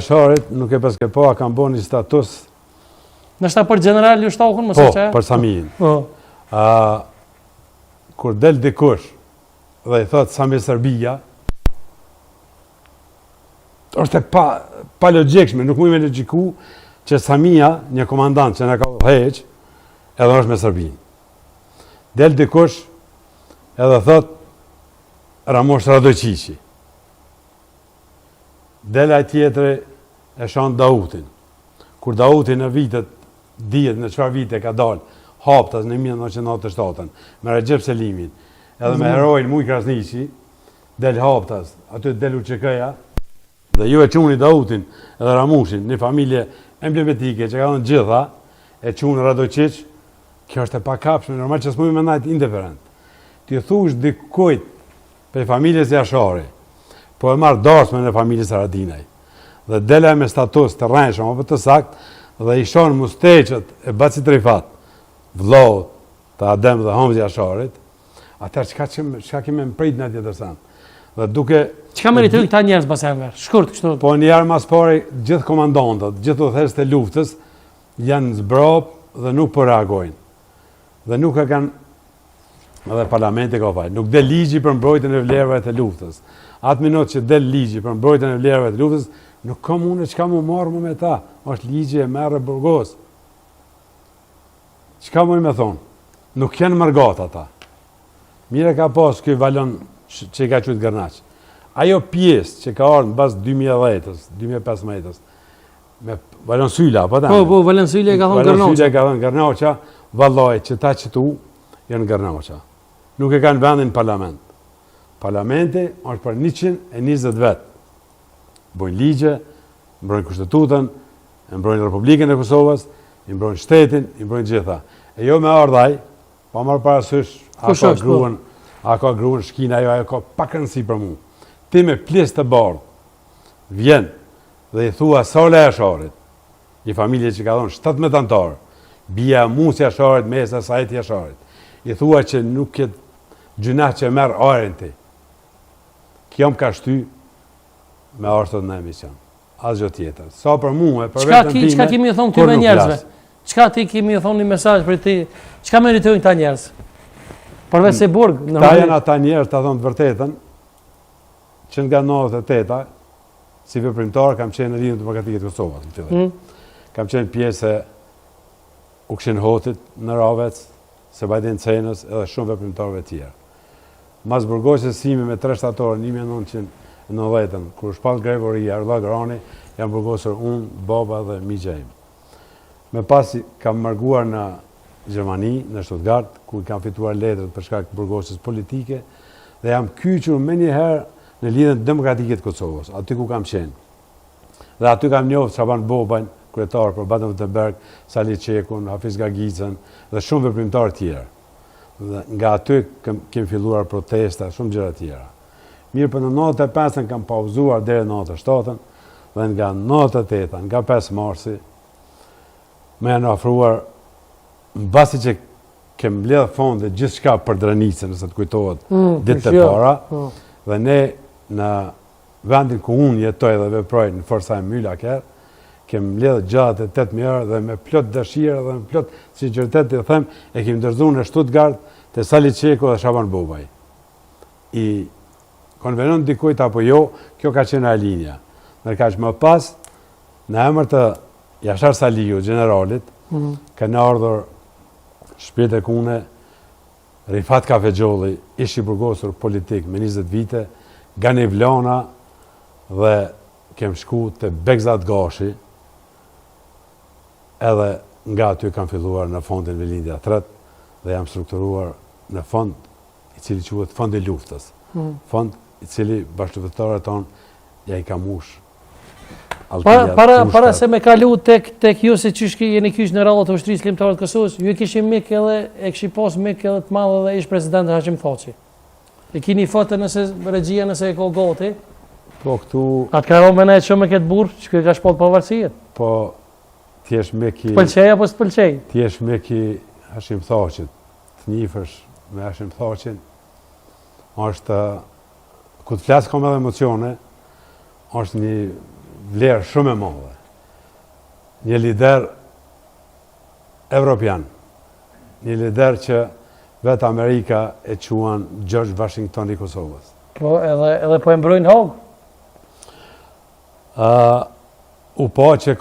Sharit nuk e paske po, a kam bo një status. Nështë ta për general ju shtahun, mëse që? Po, për Samijin. Kur del dikush dhe i thot Sami Serbia, është e pa logjikshme, nuk mujme logjiku që Samia, një komandant që në ka heq, edhe është me Serbin. Del dikush edhe thot Ramosh Radojqiqi. Del aj tjetëri e shanë Dautin. Kur Dautin në vitet, dijet në qëfar vite ka dalë, haptas në 1997, me Recep Selimin, edhe me herojnë Muj Krasniqi, del haptas, aty del UÇK-ja, dhe ju e quni Dautin edhe Ramushin, një familje emblematike që ka dhënë gjitha, e qunë Radojqiq, kjo është e pakapshme, normal që s'mujmë me najtë indiferent. Ti thush dikujt për familjes Jashari, po e marrë darsme në familjes Haradinaj, dhe dele me status të rrenjshëm, apo të sakt, dhe i shonë musteqët e Bacit Rifat, vllohët të Adem dhe Hamzi Jasharit, atër çka kime më prit në tjetër sen. Dhe duke... Çka meritojnë këta njerëz basenver? Shkurt kështu. Po njerë mas pari, gjithë komandantët, gjithë udhëheqësit të luftës, janë zbrop dhe nuk po reagojnë. Dhe nuk e kanë, edhe parlamenti ka fajtë, nuk del ligji për mbrojtjen e vlerave të luftës. Atë minut që del ligji për mbrojtjen e vlerave të luftës, nuk kam unë çka mu marrë mu me ta. Është ligji e merre Burgos. Çka mu me thonë? Nuk janë mërgat ata. Mire ka pas ky valon që i ka qytë Gërnaq. Ajo pjesë që ka ardhur mbas 2010-ës, 2015-ës, me Valon Sylla, apo ta? Po, Valon Sylla ka thonë Gërnaqça. Valon Sylla ka thonë Gërnaqça, vallaj që ta që tu janë Gërnaqça. Nuk e kanë vendin parlament. Parlamenti është për 120 vetë. Bojnë ligje, mbrojnë kushtetutën, mbrojnë Republikën e Kosovës, i mbrojnë shtetin, i mbrojnë gjitha. E jo me ardhaj, pa marrë parasysh, a ka gruan shkina, ajo ka pak rëndësi për mu. Ti me pjesë të bardhë, vjen dhe i thua Sala Jasharit, një familje që ka thonë 17 antarë, bia Musi Jasharit, Mesa Sajti Jasharit, i thua që nuk ketë gjuna që merë arin ti. Kjo më ka shty me arshtot në emision. Asgjë tjetër. Sa për muhe, për vetën time, çka kemi thonë këtyre njerëzve? Çka ti kemi thonë një mesazh për ti? Çka meritojnë këta njerëz? Përveç se burg, ta janë ata njerëz, ta thonë të vërtetën, që nga 98-a, si veprimtar, kam qenë në Lidhjen Demokratike të Kosovës. Kam qenë pjesë e Ukshin Hotit në Ravec, Sebajtin Cenës, edhe shumë veprimtarëve tjerë. Mas burgosjes sime me 3 shtatorë 1990, kur shpall grevoria, Ardha Grani, jam burgosur unë, baba dhe migja im. Me pasi kam marguar në Gjermani, në Stuttgart, ku kam fituar letrat për shkak të burgosjes politike, dhe jam kyçur me njëherë në Lidhjen Demokratike të Kosovës, aty ku kam qenë. Dhe aty kam njohur Çaban Bobajn, kryetar për Baden-Württemberg, Sali Çekun, Hafiz Gagicën dhe shumë veprimtarë tjerë. Dhe nga aty kemi filluar protesta, shumë gjëra tjera. Mirë, për në 95-ën kam pauzuar deri në 97-ën, dhe nga 98-ën, nga 5 marsi, me janë ofruar, mbasi që kem mbledh fonde gjithçka për Dranicën, nëse të kujtohet ditët e para, dhe ne në vendin ku unë jetoj dhe veproj në Forsheim Mühlaker, kem mbledh gjatë 8.000 euro dhe me plot dëshirë dhe me plot sinqeritet të them, e kemi ndërzuar në Stuttgart te Sali Çeku dhe Çaban Bobaj. I konvenon dikujt apo jo, kjo ka qenë linja. Ndërkaq më pas, në emër të Jashar Saliu, generalit, kanë ardhur Shpirte Kune, Rifat Kafexholli, ishi burgosur politik me 20 vite, Gani Vlona dhe kem shku të Begzat Gashi, edhe nga aty kam filluar në fondin Velindja 3 dhe jam strukturuar në fond i cili quhet Fondi Luftës. Fond i cili bashkëpunëtorët tonë ja i kam ush. Para se me kalu tek ju se qysh jeni kyç në rradhat e ushtrisë kombëtare të Kosovës, ju kishim mik edhe e kishi pas mik edhe të madh edhe ish president Hashim Thaçi. E keni foto nëse regjia nëse e ka gati. Po këtu atë ka rënë ne shumë me këtë burr që ka shpall pavarësinë. Po ti je mik i pëlqej apo s'pëlqej? Ti je mik i Hashim Thaçit. Të njihësh me Hashim Thaçin. Është ku të flas kam edhe emocione. Është një vlerë shumë e madhe. Një lider evropian, një lider që vetë Amerika e quan George Washington i Kosovës. Po, edhe po e mbrojnë Hog. U po që